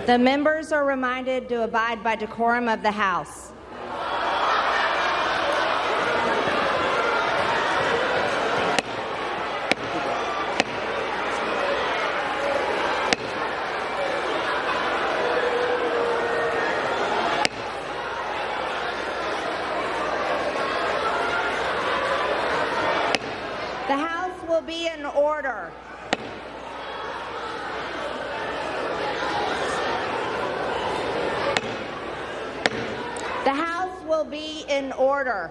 The members are reminded to abide by decorum of the House. The House will be in order. The House will be in order.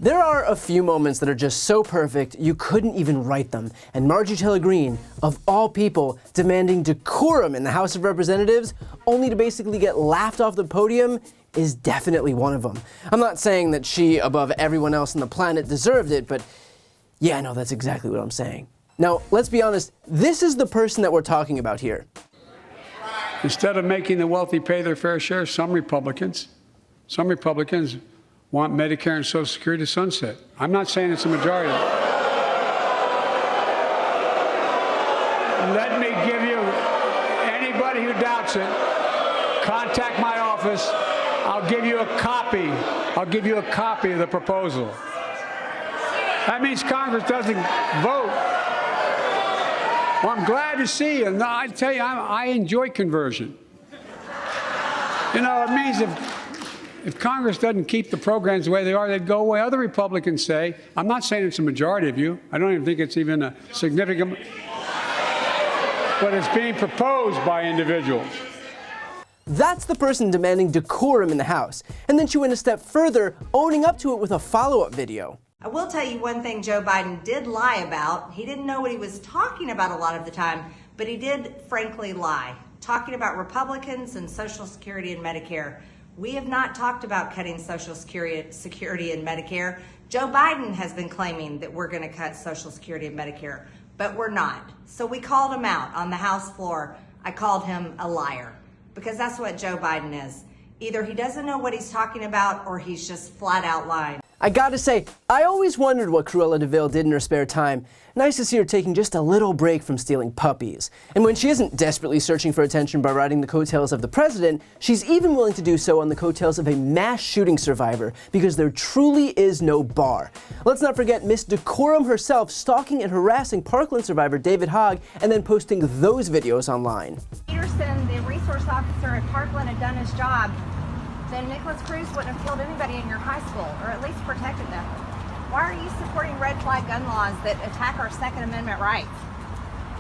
There are a few moments that are just so perfect you couldn't even write them, and Marjorie Taylor Greene, of all people, demanding decorum in the House of Representatives, only to basically get laughed off the podium, is definitely one of them. I'm not saying that she, above everyone else on the planet, deserved it, but yeah, no, that's exactly what I'm saying. Now, let's be honest, this is the person that we're talking about here. Instead of making the wealthy pay their fair share, some Republicans want Medicare and Social Security to sunset. I'm not saying it's a majority. Let me give you, anybody who doubts it, contact my office. I'll give you a copy. I'll give you a copy of the proposal. That means Congress doesn't vote. Well, I'm glad to see you. No, I tell you, I enjoy conversion. You know, it means if Congress doesn't keep the programs the way they are, they'd go away. Other Republicans say, I'm not saying it's a majority of you. I don't even think it's even a significant, but it's being proposed by individuals. That's the person demanding decorum in the House. And then she went a step further, owning up to it with a follow-up video. I will tell you one thing Joe Biden did lie about. He didn't know what he was talking about a lot of the time, but he did frankly lie, talking about Republicans and Social Security and Medicare. We have not talked about cutting Social Security and Medicare. Joe Biden has been claiming that we're going to cut Social Security and Medicare, but we're not. So we called him out on the House floor. I called him a liar, because that's what Joe Biden is. Either he doesn't know what he's talking about or he's just flat out lying. I gotta say, I always wondered what Cruella de Vil did in her spare time. Nice to see her taking just a little break from stealing puppies. And when she isn't desperately searching for attention by riding the coattails of the president, she's even willing to do so on the coattails of a mass shooting survivor, because there truly is no bar. Let's not forget Miss Decorum herself stalking and harassing Parkland survivor David Hogg and then posting those videos online. Peterson, the resource officer at Parkland, had done his job, then Nicholas Cruz wouldn't have killed anybody in your high school, or at least protected them. Why are you supporting red flag gun laws that attack our Second Amendment rights?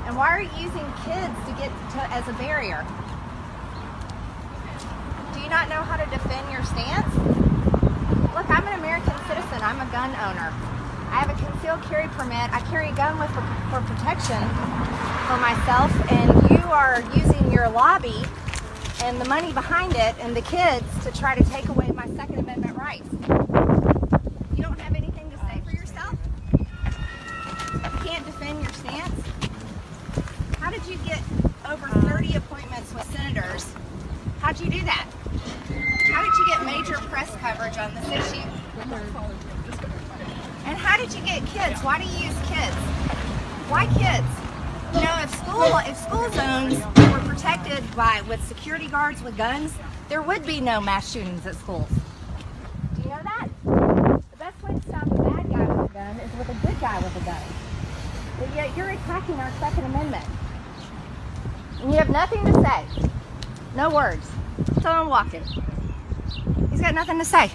And why are you using kids to get as a barrier? Do you not know how to defend your stance? Look, I'm an American citizen. I'm a gun owner. I have a concealed carry permit. I carry a gun for protection for myself, and you are using your lobby and the money behind it and the kids to try to take away my Second Amendment rights. You don't have anything to say for yourself? You can't defend your stance? How did you get over 30 appointments with senators? How'd you do that? How did you get major press coverage on this issue? And how did you get kids? Why do you use kids? Why kids? You know, if school zones were protected with security guards with guns, there would be no mass shootings at schools. Do you know that? The best way to stop a bad guy with a gun is with a good guy with a gun. But yet you're attacking our Second Amendment. And you have nothing to say. No words. So I'm walking. He's got nothing to say.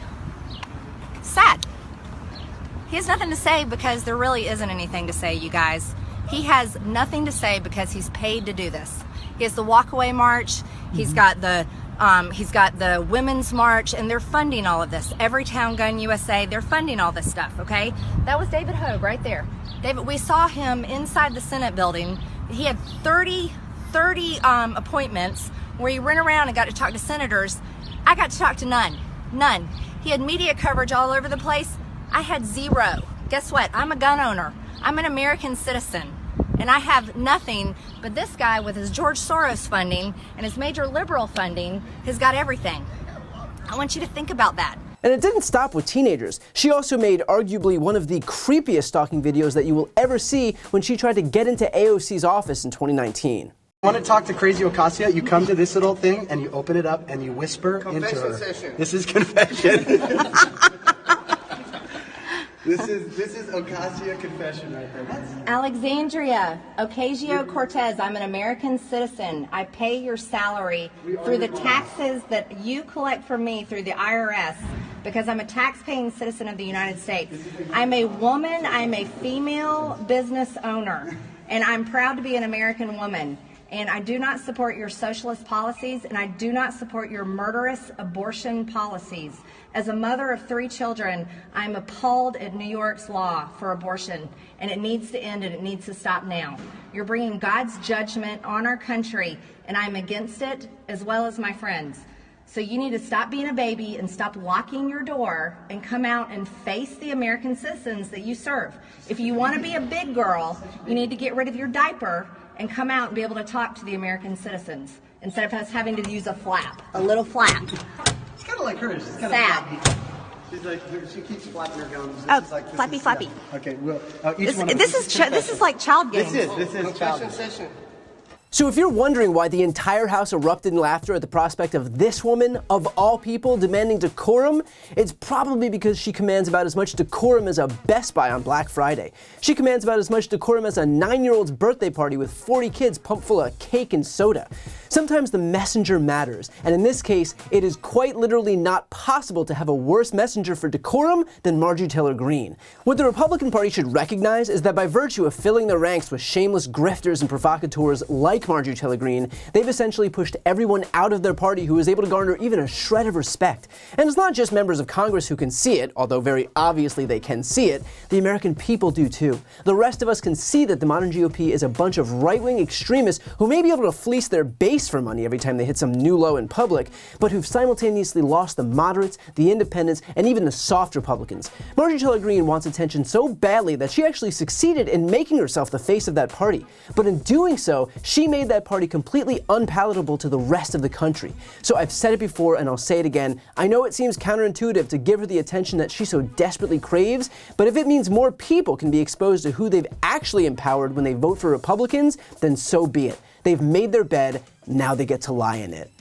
Sad. He has nothing to say because there really isn't anything to say, you guys. He has nothing to say because he's paid to do this. He has the walkaway march. He's got the women's march, and they're funding all of this. Everytown Gun USA, they're funding all this stuff. Okay, that was David Hogg right there. David, we saw him inside the Senate building. He had 30 appointments where he ran around and got to talk to senators. I got to talk to none. He had media coverage all over the place. I had zero. Guess what? I'm a gun owner. I'm an American citizen, and I have nothing, but this guy with his George Soros funding and his major liberal funding has got everything. I want you to think about that. And it didn't stop with teenagers. She also made arguably one of the creepiest stalking videos that you will ever see when she tried to get into AOC's office in 2019. Want to talk to Crazy Ocasio? You come to this little thing and you open it up and you whisper into her. Session. This is confession. This is Ocasio confession right there. Alexandria Ocasio-Cortez, I'm an American citizen. I pay your salary through the taxes that you collect from me through the IRS because I'm a tax-paying citizen of the United States. I'm a woman, I'm a female business owner, and I'm proud to be an American woman. And I do not support your socialist policies, and I do not support your murderous abortion policies. As a mother of 3 children, I'm appalled at New York's law for abortion, and it needs to end, and it needs to stop now. You're bringing God's judgment on our country, and I'm against it, as well as my friends. So you need to stop being a baby and stop locking your door and come out and face the American citizens that you serve. If you want to be a big girl, you need to get rid of your diaper and come out and be able to talk to the American citizens instead of us having to use a flap, a little flap. It's kind of like hers. It's kind Sad. of flappy. She's like, she keeps flapping her gums. This Oh, is like, flappy, flappy. Okay, well, each one of This is like child games. This is Confession childish. session. So if you're wondering why the entire house erupted in laughter at the prospect of this woman, of all people, demanding decorum, it's probably because she commands about as much decorum as a Best Buy on Black Friday. She commands about as much decorum as a 9-year-old's birthday party with 40 kids pumped full of cake and soda. Sometimes the messenger matters, and in this case, it is quite literally not possible to have a worse messenger for decorum than Marjorie Taylor Greene. What the Republican Party should recognize is that by virtue of filling their ranks with shameless grifters and provocateurs like Marjorie Taylor Greene, they've essentially pushed everyone out of their party who was able to garner even a shred of respect. And it's not just members of Congress who can see it, although very obviously they can see it, the American people do too. The rest of us can see that the modern GOP is a bunch of right-wing extremists who may be able to fleece their base for money every time they hit some new low in public, but who've simultaneously lost the moderates, the independents, and even the soft Republicans. Marjorie Taylor Greene wants attention so badly that she actually succeeded in making herself the face of that party. But in doing so, she made that party completely unpalatable to the rest of the country. So I've said it before and I'll say it again. I know it seems counterintuitive to give her the attention that she so desperately craves, but if it means more people can be exposed to who they've actually empowered when they vote for Republicans, then so be it. They've made their bed, now they get to lie in it.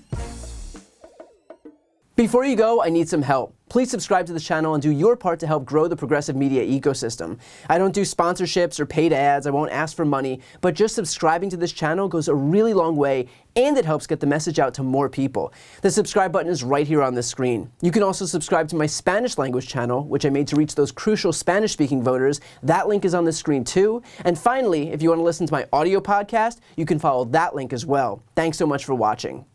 Before you go, I need some help. Please subscribe to the channel and do your part to help grow the progressive media ecosystem. I don't do sponsorships or paid ads, I won't ask for money, but just subscribing to this channel goes a really long way, and it helps get the message out to more people. The subscribe button is right here on the screen. You can also subscribe to my Spanish language channel, which I made to reach those crucial Spanish-speaking voters. That link is on the screen too. And finally, if you want to listen to my audio podcast, you can follow that link as well. Thanks so much for watching.